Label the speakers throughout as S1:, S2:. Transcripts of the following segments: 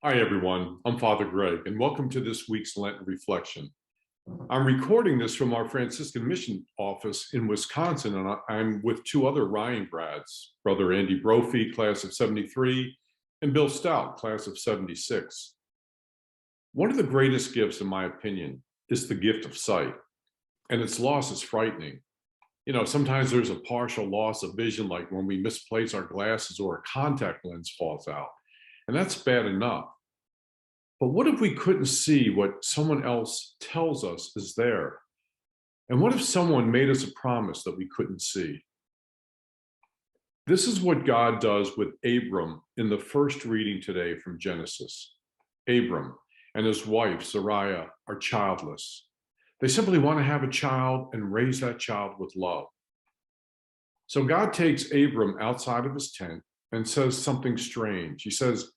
S1: Hi, everyone. I'm Father Greg, and welcome to this week's Lenten Reflection. I'm recording this from our Franciscan Mission office in Wisconsin, and I'm with two other Ryan grads, Brother Andy Brophy, class of 73, and Bill Stout, class of 76. One of the greatest gifts, in my opinion, is the gift of sight, and its loss is frightening. Sometimes there's a partial loss of vision, like when we misplace our glasses or a contact lens falls out, and that's bad enough. But what if we couldn't see what someone else tells us is there? And what if someone made us a promise that we couldn't see? This is what God does with Abram in the first reading today from Genesis. Abram and his wife, Sarai, are childless. They simply want to have a child and raise that child with love. So God takes Abram outside of his tent and says something strange. He says,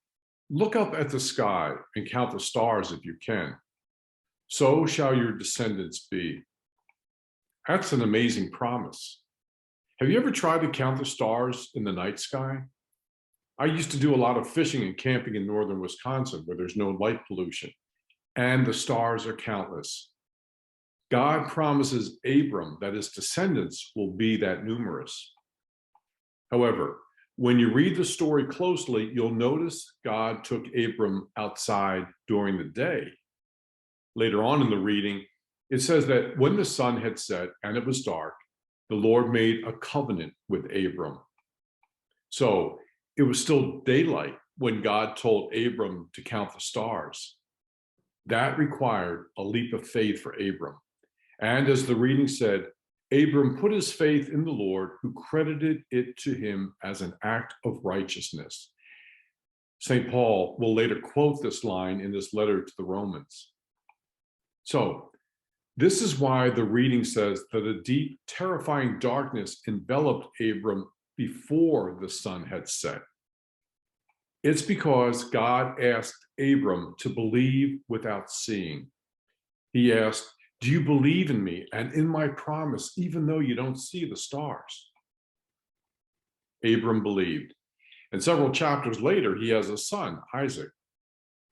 S1: "Look up at the sky and count the stars if you can. So shall your descendants be." That's an amazing promise. Have you ever tried to count the stars in the night sky? I used to do a lot of fishing and camping in northern Wisconsin where there's no light pollution, and the stars are countless. God promises Abram that his descendants will be that numerous. However, when you read the story closely, you'll notice God took Abram outside during the day. Later on in the reading, it says that when the sun had set and it was dark, the Lord made a covenant with Abram. So it was still daylight when God told Abram to count the stars. That required a leap of faith for Abram. And as the reading said, Abram put his faith in the Lord, who credited it to him as an act of righteousness. St. Paul will later quote this line in his letter to the Romans. So, this is why the reading says that a deep, terrifying darkness enveloped Abram before the sun had set. It's because God asked Abram to believe without seeing. He asked, "Do you believe in me and in my promise, even though you don't see the stars?" Abram believed. And several chapters later, he has a son, Isaac.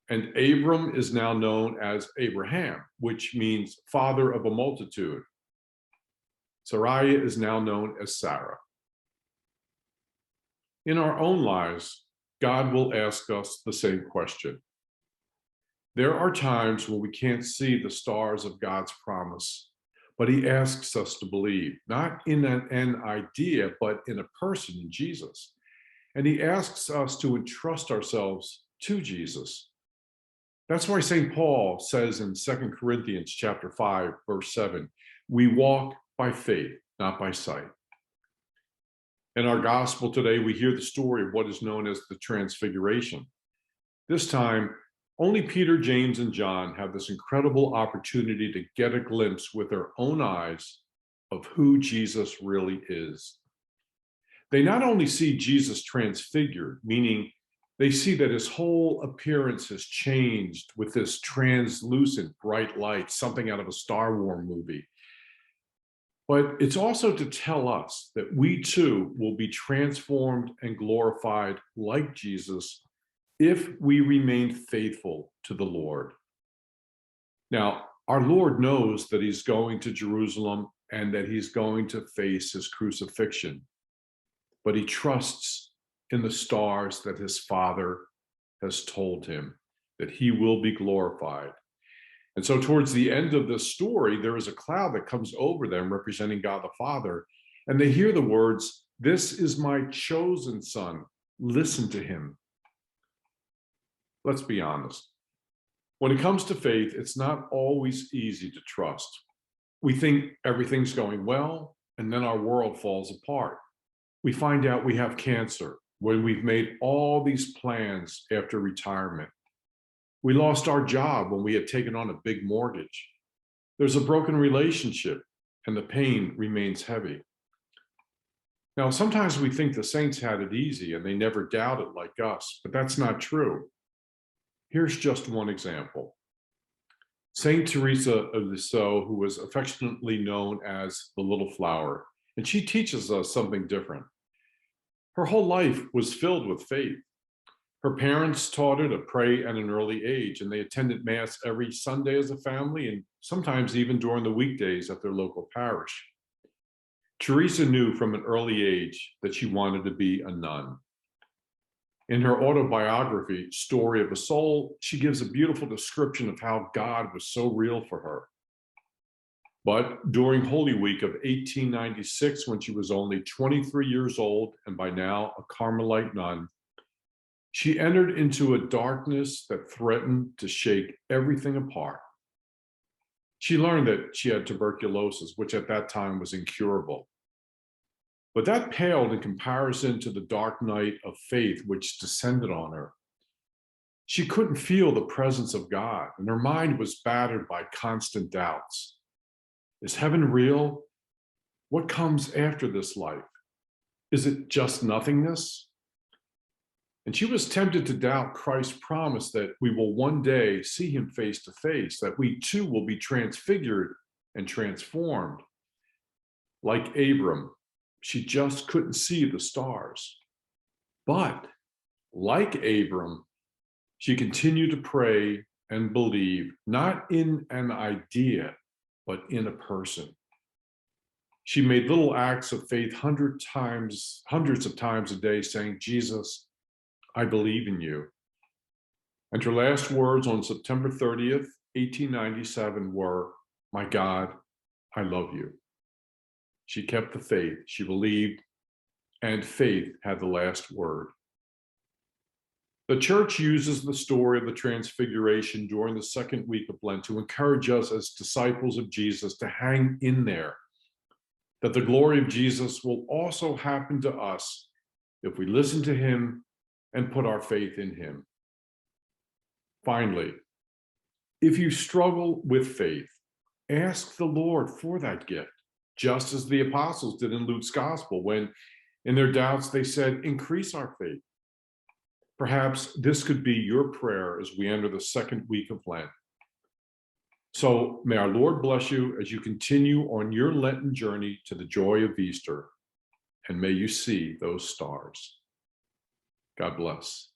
S1: And Abram is now known as Abraham, which means father of a multitude. Sarai is now known as Sarah. In our own lives, God will ask us the same question. There are times when we can't see the stars of God's promise, but he asks us to believe, not in an idea, but in a person, in Jesus. And he asks us to entrust ourselves to Jesus. That's why St. Paul says in 2 Corinthians chapter 5, verse 7, we walk by faith, not by sight. In our gospel today, we hear the story of what is known as the Transfiguration. This time, only Peter, James, and John have this incredible opportunity to get a glimpse with their own eyes of who Jesus really is. They not only see Jesus transfigured, meaning they see that his whole appearance has changed with this translucent bright light, something out of a Star Wars movie. But it's also to tell us that we too will be transformed and glorified like Jesus if we remain faithful to the Lord. Now, our Lord knows that he's going to Jerusalem and that he's going to face his crucifixion, but he trusts in the stars that his Father has told him that he will be glorified. And so towards the end of this story, there is a cloud that comes over them representing God the Father, and they hear the words, "This is my chosen son, listen to him." Let's be honest. When it comes to faith, it's not always easy to trust. We think everything's going well, and then our world falls apart. We find out we have cancer when we've made all these plans after retirement. We lost our job when we had taken on a big mortgage. There's a broken relationship, and the pain remains heavy. Now, sometimes we think the saints had it easy and they never doubted like us, but that's not true. Here's just one example. Saint Teresa of Lisieux, who was affectionately known as the Little Flower, and she teaches us something different. Her whole life was filled with faith. Her parents taught her to pray at an early age, and they attended Mass every Sunday as a family, and sometimes even during the weekdays at their local parish. Teresa knew from an early age that she wanted to be a nun. In her autobiography, Story of a Soul, she gives a beautiful description of how God was so real for her. But during Holy Week of 1896, when she was only 23 years old and by now a Carmelite nun, she entered into a darkness that threatened to shake everything apart. She learned that she had tuberculosis, which at that time was incurable. But that paled in comparison to the dark night of faith which descended on her. She couldn't feel the presence of God, and her mind was battered by constant doubts. Is heaven real? What comes after this life? Is it just nothingness? And she was tempted to doubt Christ's promise that we will one day see him face to face, that we too will be transfigured and transformed. Like Abram, she just couldn't see the stars. But like Abram, she continued to pray and believe, not in an idea, but in a person. She made little acts of faith hundreds of times a day, saying, Jesus, I believe in you. And her last words on September 30th, 1897 were, my God, I love you. She kept the faith, she believed, and faith had the last word. The church uses the story of the Transfiguration during the second week of Lent to encourage us as disciples of Jesus to hang in there, that the glory of Jesus will also happen to us if we listen to him and put our faith in him. Finally, if you struggle with faith, ask the Lord for that gift, just as the apostles did in Luke's gospel when, in their doubts, they said, increase our faith. Perhaps this could be your prayer as we enter the second week of Lent. So may our Lord bless you as you continue on your Lenten journey to the joy of Easter, and may you see those stars. God bless.